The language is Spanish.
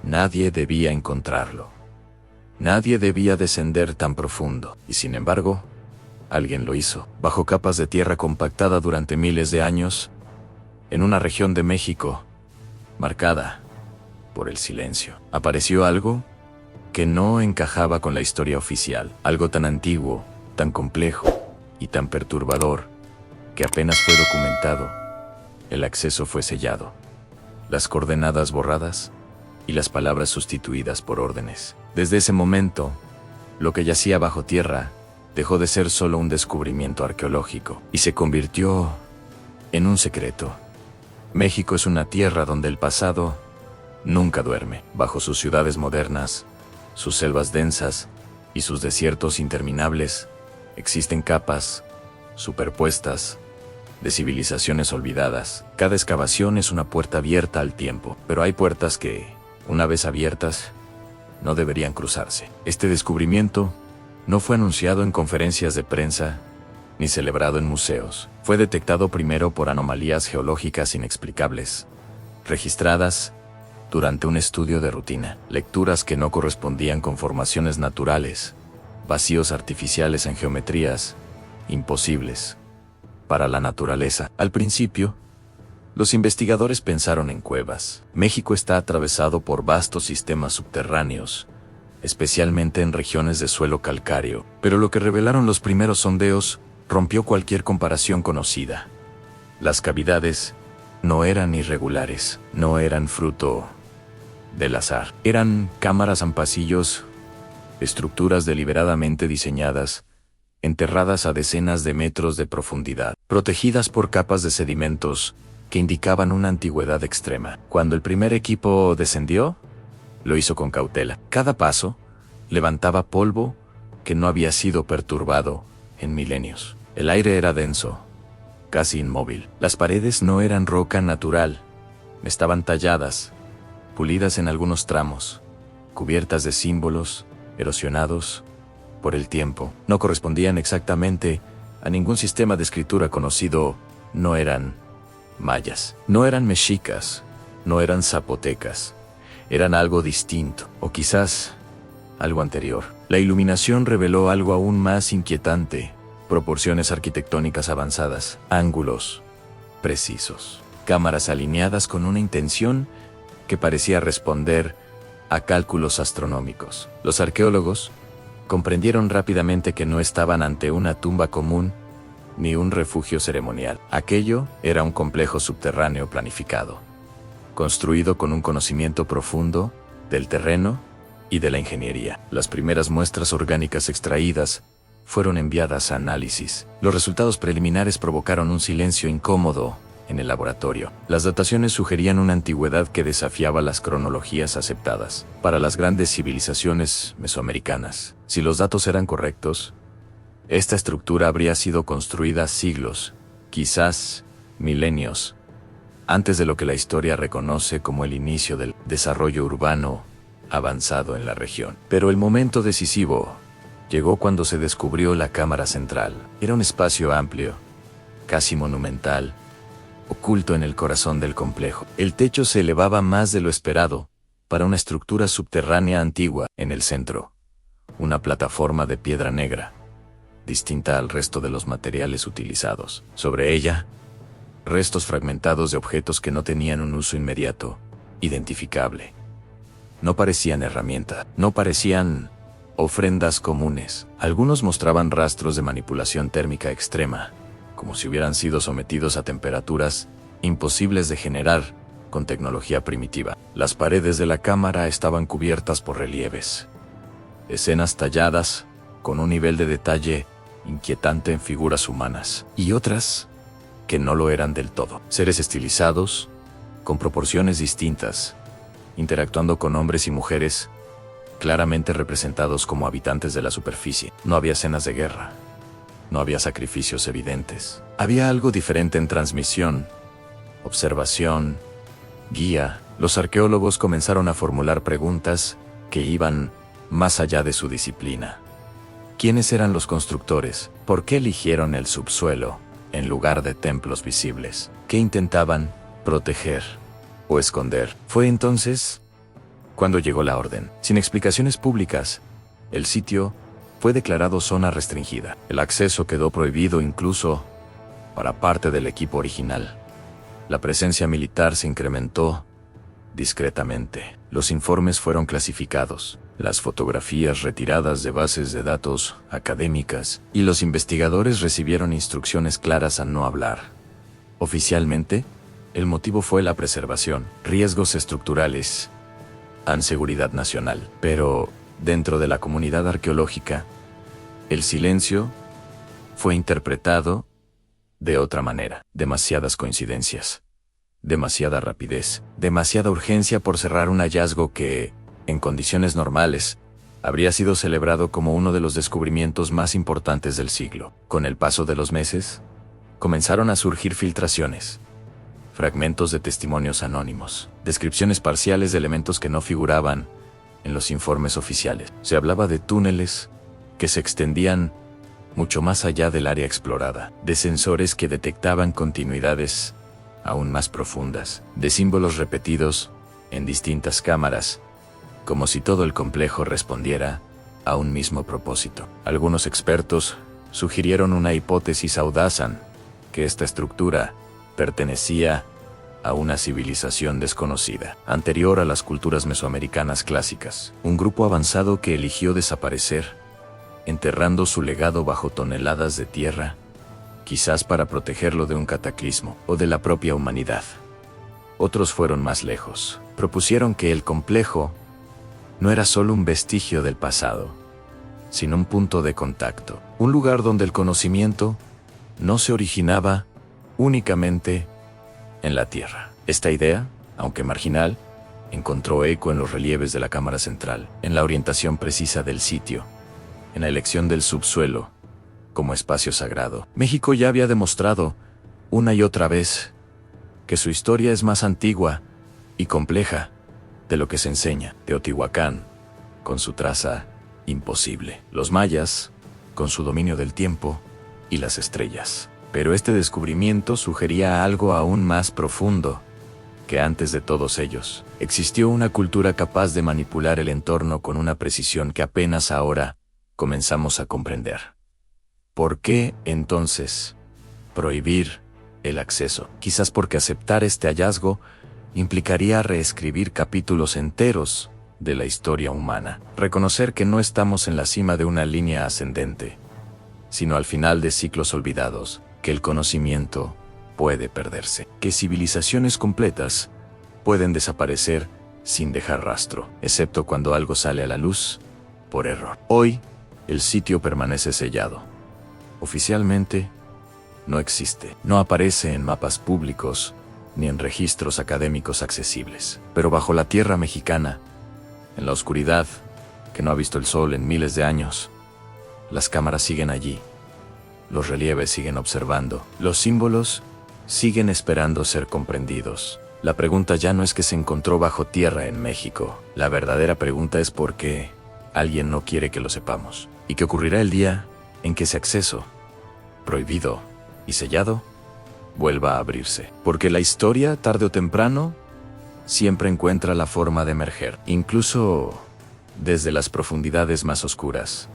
Nadie debía encontrarlo. Nadie debía descender tan profundo. Y sin embargo, alguien lo hizo. Bajo capas de tierra compactada durante miles de años, en una región de México, marcada por el silencio, apareció algo que no encajaba con la historia oficial. Algo tan antiguo, tan complejo y tan perturbador, que apenas fue documentado. El acceso fue sellado, las coordenadas borradas y las palabras sustituidas por órdenes. Desde ese momento, lo que yacía bajo tierra dejó de ser solo un descubrimiento arqueológico y se convirtió en un secreto. México es una tierra donde el pasado nunca duerme. Bajo sus ciudades modernas, sus selvas densas y sus desiertos interminables, existen capas superpuestas de civilizaciones olvidadas. Cada excavación es una puerta abierta al tiempo, pero hay puertas que, una vez abiertas, no deberían cruzarse. Este descubrimiento no fue anunciado en conferencias de prensa ni celebrado en museos. Fue detectado primero por anomalías geológicas inexplicables, registradas durante un estudio de rutina, lecturas que no correspondían con formaciones naturales, vacíos artificiales en geometrías imposibles para la naturaleza. Al principio, los investigadores pensaron en cuevas. México está atravesado por vastos sistemas subterráneos, especialmente en regiones de suelo calcáreo, pero lo que revelaron los primeros sondeos rompió cualquier comparación conocida. Las cavidades no eran irregulares, no eran fruto del azar. Eran cámaras en pasillos, estructuras deliberadamente diseñadas, enterradas a decenas de metros de profundidad, protegidas por capas de sedimentos que indicaban una antigüedad extrema. Cuando el primer equipo descendió, lo hizo con cautela. Cada paso levantaba polvo que no había sido perturbado en milenios. El aire era denso, casi inmóvil. Las paredes no eran roca natural, estaban talladas, pulidas en algunos tramos, cubiertas de símbolos, erosionados por el tiempo. No correspondían exactamente a ningún sistema de escritura conocido. No eran mayas, no eran mexicas, no eran zapotecas. Eran algo distinto, o quizás algo anterior. La iluminación reveló algo aún más inquietante: proporciones arquitectónicas avanzadas, ángulos precisos, cámaras alineadas con una intención que parecía responder a cálculos astronómicos. Los arqueólogos comprendieron rápidamente que no estaban ante una tumba común ni un refugio ceremonial. Aquello era un complejo subterráneo planificado, construido con un conocimiento profundo del terreno y de la ingeniería. Las primeras muestras orgánicas extraídas fueron enviadas a análisis. Los resultados preliminares provocaron un silencio incómodo en el laboratorio. Las dataciones sugerían una antigüedad que desafiaba las cronologías aceptadas para las grandes civilizaciones mesoamericanas. Si los datos eran correctos, esta estructura habría sido construida siglos, quizás milenios, antes de lo que la historia reconoce como el inicio del desarrollo urbano avanzado en la región. Pero el momento decisivo llegó cuando se descubrió la cámara central. Era un espacio amplio, casi monumental, oculto en el corazón del complejo. El techo se elevaba más de lo esperado para una estructura subterránea antigua. En el centro, una plataforma de piedra negra, distinta al resto de los materiales utilizados. Sobre ella, restos fragmentados de objetos que no tenían un uso inmediato, identificable. No parecían herramientas, no parecían ofrendas comunes. Algunos mostraban rastros de manipulación térmica extrema, como si hubieran sido sometidos a temperaturas imposibles de generar con tecnología primitiva. Las paredes de la cámara estaban cubiertas por relieves, escenas talladas con un nivel de detalle inquietante en figuras humanas, y otras que no lo eran del todo. Seres estilizados, con proporciones distintas, interactuando con hombres y mujeres, claramente representados como habitantes de la superficie. No había escenas de guerra, no había sacrificios evidentes. Había algo diferente en transmisión, observación, guía. Los arqueólogos comenzaron a formular preguntas que iban más allá de su disciplina. ¿Quiénes eran los constructores? ¿Por qué eligieron el subsuelo en lugar de templos visibles? ¿Qué intentaban proteger o esconder? Fue entonces cuando llegó la orden. Sin explicaciones públicas, el sitio fue declarado zona restringida. El acceso quedó prohibido incluso para parte del equipo original. La presencia militar se incrementó discretamente. Los informes fueron clasificados, las fotografías retiradas de bases de datos académicas, y los investigadores recibieron instrucciones claras a no hablar. Oficialmente, el motivo fue la preservación, riesgos estructurales, seguridad nacional. Pero, dentro de la comunidad arqueológica, el silencio fue interpretado de otra manera. Demasiadas coincidencias, demasiada rapidez, demasiada urgencia por cerrar un hallazgo que, en condiciones normales, habría sido celebrado como uno de los descubrimientos más importantes del siglo. Con el paso de los meses, comenzaron a surgir filtraciones, fragmentos de testimonios anónimos, descripciones parciales de elementos que no figuraban en los informes oficiales. Se hablaba de túneles que se extendían mucho más allá del área explorada, de sensores que detectaban continuidades aún más profundas, de símbolos repetidos en distintas cámaras, como si todo el complejo respondiera a un mismo propósito. Algunos expertos sugirieron una hipótesis audaz, que esta estructura pertenecía a una civilización desconocida, anterior a las culturas mesoamericanas clásicas. Un grupo avanzado que eligió desaparecer, enterrando su legado bajo toneladas de tierra, quizás para protegerlo de un cataclismo o de la propia humanidad. Otros fueron más lejos. Propusieron que el complejo no era solo un vestigio del pasado, sino un punto de contacto, un lugar donde el conocimiento no se originaba únicamente en la Tierra. Esta idea, aunque marginal, encontró eco en los relieves de la cámara central, en la orientación precisa del sitio, en la elección del subsuelo como espacio sagrado. México ya había demostrado, una y otra vez, que su historia es más antigua y compleja de lo que se enseña. Teotihuacán, con su traza imposible. Los mayas, con su dominio del tiempo y las estrellas. Pero este descubrimiento sugería algo aún más profundo, que antes de todos ellos, existió una cultura capaz de manipular el entorno con una precisión que apenas ahora comenzamos a comprender. ¿Por qué, entonces, prohibir el acceso? Quizás porque aceptar este hallazgo implicaría reescribir capítulos enteros de la historia humana. Reconocer que no estamos en la cima de una línea ascendente, sino al final de ciclos olvidados, que el conocimiento puede perderse, que civilizaciones completas pueden desaparecer sin dejar rastro, excepto cuando algo sale a la luz por error. Hoy, el sitio permanece sellado. Oficialmente, no existe. No aparece en mapas públicos ni en registros académicos accesibles. Pero bajo la tierra mexicana, en la oscuridad que no ha visto el sol en miles de años, las cámaras siguen allí. Los relieves siguen observando. Los símbolos siguen esperando ser comprendidos. La pregunta ya no es qué se encontró bajo tierra en México. La verdadera pregunta es por qué alguien no quiere que lo sepamos. ¿Y qué ocurrirá el día en que ese acceso, prohibido y sellado, vuelva a abrirse? Porque la historia, tarde o temprano, siempre encuentra la forma de emerger, incluso desde las profundidades más oscuras.